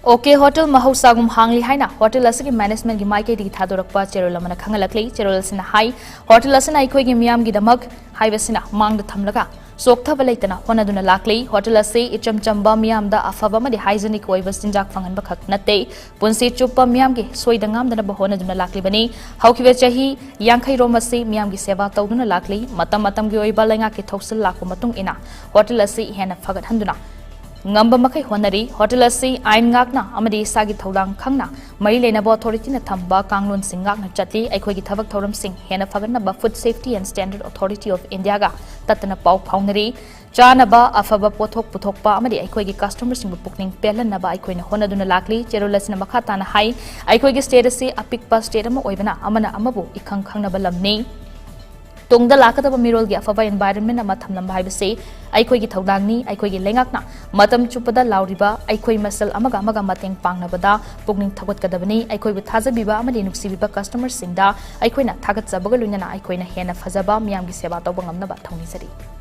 Okay hotel Mahousagum Hangli haina hotel असगी management की माइके दी थादोरकपा चेरोल अमना खंगलकले चेरोल सिना हाई होटल असना अखोइगी मियाम की दमक हाइबसिना मांग थमलगा सोक्थब लेतना होनदुना लाक्ले होटल असे इचम चंबा मियाम दा अफबा मदि हाइजेनिक ओइबा सिंजाक फंगनबा खक नते पुंसी चुप्पा मियाम की सोइदंगाम दना होनदुना लाक्ले बनी हौखिबे चही यांखै रोम असे मियाम की सेवा तौदुना लाक्ले मतम मतम की ओइबा लेंगा की थौसल लाको मतुंग इना होटल असे हेना फगत हंदुना ngamba makai honari hotel asi ain ngakna amadi sagi thodang khangna mari lenaba authority na thamba kanglon singak na chati aikhoi gi thabak thoram sing hena fagana ba food safety and standard authority of india ga tatna pau phaunari chanaba afaba pothok puthokpa amadi aikhoi gi customer sing bu pukning pelan na ba aikhoi na honaduna lakli cherolasna makha tana hai aikhoi gi state asi apikpa state ama oibana amana amabu ikhang khangna ba lamni तोंगदा लाकदब मिरोल की अफबा environment अमा थमलम हाइबसे अइखोइ की थौदांगनी अइखोइ की लेंगाकना मतम चुपदा लाउरिबा अइखोइ muscle अमगा अमगा मतेंग पांगनबदा पुगनिंग थगतकदबनी अइखोइ बु थाजबिबा अमदि नुक्सिबिबा customer सिंगदा अइखोइना थागतजबगा लुइनना अइखोइना हेना फजबा मियामगी सेवा तौबा ngamnaba थौनिसरी।